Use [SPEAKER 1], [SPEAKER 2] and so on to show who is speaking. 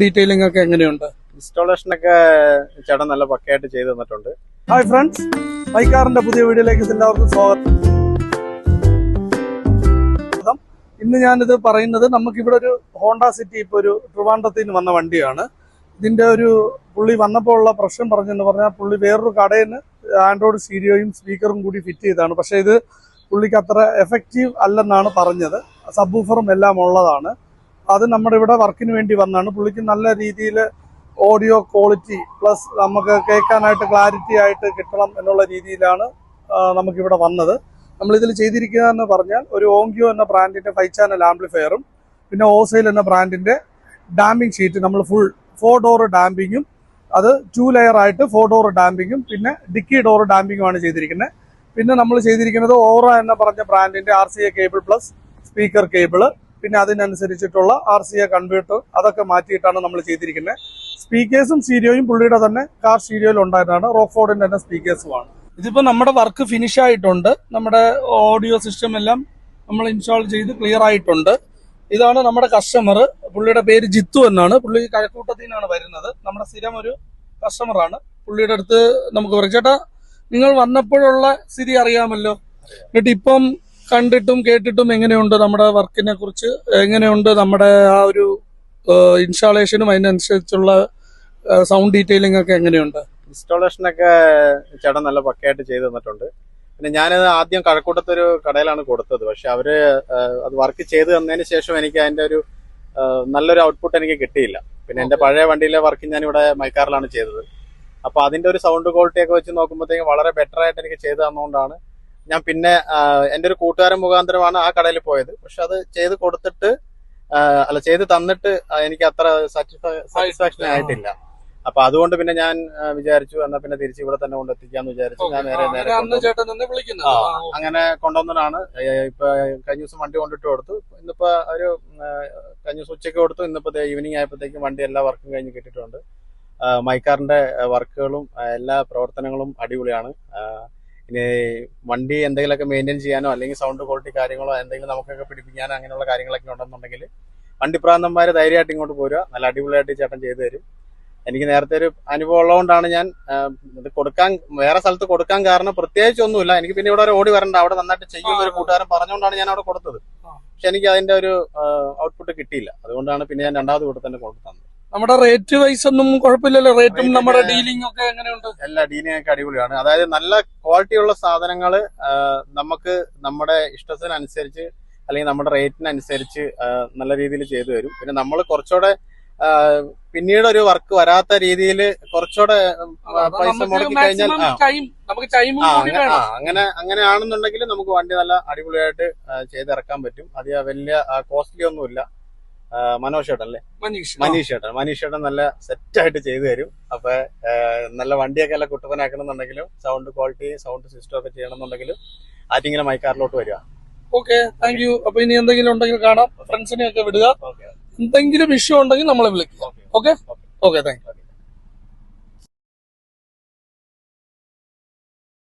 [SPEAKER 1] Detailing ഒക്കെ എങ്ങനെയുണ്ട്?
[SPEAKER 2] Installation ഒക്കെ ചേട്ടൻ നല്ല പക്കയായിട്ട് ചെയ്തു തന്നിട്ടുണ്ട്.
[SPEAKER 1] ഹായ് ഫ്രണ്ട്സ്, മൈക്കാറിന്റെ പുതിയ വീഡിയോയിലേക്ക് എല്ലാവർക്കും സ്വാഗതം. ഇന്ന് ഞാനിത് പറയുന്നത് നമുക്കിവിടെ ഒരു ഹോണ്ട സിറ്റി ഇപ്പോൾ ഒരു ട്രിവാൻഡ്രത്തിൽ നിന്ന് വന്ന വണ്ടിയാണ്. ഇതിന്റെ ഒരു പുള്ളി വന്നപ്പോൾ ഉള്ള പ്രശ്നം പറഞ്ഞെന്ന് പറഞ്ഞാൽ പുള്ളി വേറൊരു കടയിൽ നിന്ന് ആൻഡ്രോയിഡ് സ്റ്റീരിയോയും സ്പീക്കറും കൂടി ഫിറ്റ് ചെയ്തതാണ്. പക്ഷേ ഇത് പുള്ളിക്ക് അത്ര എഫക്റ്റീവ് അല്ലെന്നാണ് പറഞ്ഞത്. സബ്വൂഫറും എല്ലാം ഉള്ളതാണ്. അത് നമ്മുടെ ഇവിടെ വർക്കിന് വേണ്ടി വന്നാണ്. പുള്ളിക്ക് നല്ല രീതിയിൽ ഓഡിയോ ക്വാളിറ്റി പ്ലസ് നമുക്ക് കേൾക്കാനായിട്ട് ക്ലാരിറ്റി ആയിട്ട് കിട്ടണം എന്നുള്ള രീതിയിലാണ് നമുക്കിവിടെ വന്നത്. നമ്മളിതിൽ ചെയ്തിരിക്കുകയെന്ന് പറഞ്ഞാൽ ഒരു ഓങ്കിയോ എന്ന ബ്രാൻഡിന്റെ 5 ചാനൽ ആംപ്ലിഫയറും പിന്നെ ഓസൈൽ എന്ന ബ്രാൻഡിന്റെ ഡാമ്പിംഗ് ഷീറ്റ് നമ്മൾ ഫുൾ 4 ഡോർ ഡാമ്പിങ്ങും അത് 2 ലെയർ ആയിട്ട് 4 ഡോർ ഡാമ്പിങ്ങും പിന്നെ ഡിക്കി ഡോർ ഡാമ്പിങ്ങുമാണ് ചെയ്തിരിക്കുന്നത്. പിന്നെ നമ്മൾ ചെയ്തിരിക്കുന്നത് ഓറ എന്ന പറഞ്ഞ ബ്രാൻഡിന്റെ RCA cable plus speaker cable പിന്നെ അതിനനുസരിച്ചിട്ടുള്ള RCA കൺവേർട്ടർ അതൊക്കെ മാറ്റിയിട്ടാണ് നമ്മൾ ചെയ്തിരിക്കുന്നത്. സ്പീക്കേഴ്സും സ്റ്റീരിയോയും പുള്ളിയുടെ തന്നെ കാർ സ്റ്റീരിയോയിൽ ഉണ്ടായിരുന്നതാണ്. റോക്ക്ഫോർഡിന്റെ തന്നെ സ്പീക്കേഴ്സുമാണ്. ഇതിപ്പോ നമ്മുടെ വർക്ക് ഫിനിഷ് ആയിട്ടുണ്ട്. നമ്മുടെ ഓഡിയോ സിസ്റ്റം എല്ലാം നമ്മൾ ഇൻസ്റ്റാൾ ചെയ്ത് ക്ലിയർ ആയിട്ടുണ്ട്. ഇതാണ് നമ്മുടെ കസ്റ്റമർ. പുള്ളിയുടെ പേര് ജിത്തു എന്നാണ്. പുള്ളി കഴക്കൂട്ടത്തിൽ നിന്നാണ് വരുന്നത്. നമ്മുടെ സ്ഥിരം ഒരു കസ്റ്റമറാണ്. പുള്ളിയുടെ അടുത്ത് നമുക്ക് പറയും, ചേട്ടാ നിങ്ങൾ വന്നപ്പോഴുള്ള സ്ഥിതി അറിയാമല്ലോ, എന്നിട്ട് ഇപ്പം കണ്ടിട്ടും കേട്ടിട്ടും എങ്ങനെയുണ്ട് നമ്മുടെ വർക്കിനെ കുറിച്ച്, എങ്ങനെയുണ്ട് നമ്മുടെ ആ ഒരു ഇൻസ്റ്റാളേഷനും അതിനനുസരിച്ചുള്ള സൗണ്ട് ഡീറ്റെയിലിംഗ് ഒക്കെ എങ്ങനെയുണ്ട്?
[SPEAKER 2] ഇൻസ്റ്റാളേഷൻ ഒക്കെ ചേട്ടൻ നല്ല പക്കയായിട്ട് ചെയ്തു തന്നിട്ടുണ്ട്. പിന്നെ ഞാനത് ആദ്യം കഴക്കൂട്ടത്തൊരു കടയിലാണ് കൊടുത്തത്. പക്ഷെ അവര് അത് വർക്ക് ചെയ്ത് തന്നതിന് ശേഷം എനിക്ക് അതിന്റെ ഒരു നല്ലൊരു ഔട്ട്പുട്ട് എനിക്ക് കിട്ടിയില്ല. പിന്നെ എന്റെ പഴയ വണ്ടിയിലെ വർക്ക് ഞാൻ ഇവിടെ മൈക്കാറിലാണ് ചെയ്തത്. അപ്പൊ അതിന്റെ ഒരു സൗണ്ട് ക്വാളിറ്റി ഒക്കെ വെച്ച് നോക്കുമ്പോഴത്തേക്കും വളരെ ബെറ്റർ ആയിട്ട് എനിക്ക് ചെയ്തു തന്നുകൊണ്ടാണ് ഞാൻ പിന്നെ എന്റെ ഒരു കൂട്ടുകാരൻ മുഖാന്തരമാണ് ആ കടയിൽ പോയത്. പക്ഷെ അത് ചെയ്ത് കൊടുത്തിട്ട് ചെയ്ത് തന്നിട്ട് എനിക്ക് അത്ര സാറ്റിസ്ഫാക്ഷൻ ആയിട്ടില്ല. അപ്പൊ അതുകൊണ്ട് പിന്നെ ഞാൻ വിചാരിച്ചു എന്നാ പിന്നെ തിരിച്ച് ഇവിടെ തന്നെ കൊണ്ടെത്തിക്കാന്ന് വിചാരിച്ചു. ഞാൻ നേരെ അങ്ങനെ കൊണ്ടുവന്നതാണ്. ഇപ്പൊ കഴിഞ്ഞ ദിവസം വണ്ടി കൊണ്ടിട്ട് കൊടുത്തു. ഇന്നിപ്പോ ഒരു കഴിഞ്ഞ ദിവസം ഉച്ചയ്ക്ക് കൊടുത്തു. ഇന്നിപ്പോ ഈവനിങ് ആയപ്പോഴത്തേക്കും വണ്ടി എല്ലാ വർക്കും കഴിഞ്ഞ് കിട്ടിയിട്ടുണ്ട്. മൈക്കാറിന്റെ വർക്കുകളും എല്ലാ പ്രവർത്തനങ്ങളും അടിപൊളിയാണ്. ഇനി വണ്ടി എന്തെങ്കിലുമൊക്കെ മെയിൻറ്റെയിൻ ചെയ്യാനോ അല്ലെങ്കിൽ സൗണ്ട് ക്വാളിറ്റി കാര്യങ്ങളോ എന്തെങ്കിലും നമുക്കൊക്കെ പിടിപ്പിക്കാനോ അങ്ങനെയുള്ള കാര്യങ്ങളൊക്കെ ഉണ്ടെന്നുണ്ടെങ്കിൽ വണ്ടിപ്രാന്തന്മാര് ധൈര്യമായിട്ട് ഇങ്ങോട്ട് പോരുക. നല്ല അടിപൊളിയായിട്ട് ചേട്ടൻ ചെയ്തു തരും. എനിക്ക് നേരത്തെ ഒരു അനുഭവം ഉള്ളതുകൊണ്ടാണ് ഞാൻ ഇത് കൊടുക്കാൻ വേറെ സ്ഥലത്ത് കൊടുക്കാൻ കാരണം പ്രത്യേകിച്ചൊന്നുമില്ല. എനിക്ക് പിന്നെ ഇവിടെ ഒരു ഓടി വരണ്ട, അവിടെ നന്നായിട്ട് ചെയ്യുന്ന ഒരു കൂട്ടുകാരൻ പറഞ്ഞുകൊണ്ടാണ് ഞാൻ അവിടെ കൊടുത്തത്. പക്ഷെ എനിക്ക് അതിന്റെ ഒരു ഔട്ട്പുട്ട് കിട്ടിയില്ല. അതുകൊണ്ടാണ് പിന്നെ ഞാൻ രണ്ടാമത് ഇവിടെ തന്നെ കൊടുത്തത്.
[SPEAKER 1] നമ്മുടെ റേറ്റ് വൈസ് ഒന്നും കുഴപ്പമില്ലല്ലോ? റേറ്റും നമ്മുടെ ഡീലിംഗ് ഒക്കെ എങ്ങനെയുണ്ട്?
[SPEAKER 2] എല്ലാ ഡീലിംഗ് ഒക്കെ അടിപൊളിയാണ്. അതായത് നല്ല ക്വാളിറ്റി ഉള്ള സാധനങ്ങൾ നമുക്ക് നമ്മുടെ ഇഷ്ടത്തിനനുസരിച്ച് അല്ലെങ്കിൽ നമ്മുടെ റേറ്റിനനുസരിച്ച് നല്ല രീതിയിൽ ചെയ്തു തരും. പിന്നെ നമ്മൾ കുറച്ചുകൂടെ പിന്നീട് ഒരു വർക്ക് വരാത്ത രീതിയിൽ കുറച്ചുകൂടെ പൈസ മുടക്കി കഴിഞ്ഞാൽ അങ്ങനെയാണെന്നുണ്ടെങ്കിൽ നമുക്ക് വണ്ടി നല്ല അടിപൊളിയായിട്ട് ചെയ്തിറക്കാൻ പറ്റും. അത് വലിയ കോസ്റ്റ്ലി ഒന്നുമില്ല. മനോജ് ചേട്ടൻ മനീഷ് ചേട്ടൻ നല്ല സെറ്റായിട്ട് ചെയ്തു തരും. അപ്പൊ നല്ല വണ്ടിയൊക്കെ എല്ലാം കുട്ടപ്പനാക്കണമെന്നുണ്ടെങ്കിലും സൗണ്ട് ക്വാളിറ്റി സൗണ്ട് സിസ്റ്റം ഒക്കെ ചെയ്യണമെന്നുണ്ടെങ്കിലും ആറ്റിങ്ങനെ മൈക്കാറിലോട്ട് വരിക.
[SPEAKER 1] Okay, thank you. അപ്പൊ ഇനി എന്തെങ്കിലും ഉണ്ടെങ്കിൽ കാണാം. ഫ്രണ്ട്സിനെ ഒക്കെ വിടുക. എന്തെങ്കിലും ഇഷ്യൂ ഉണ്ടെങ്കിൽ നമ്മളെ വിളിക്കുക. Okay, thank you.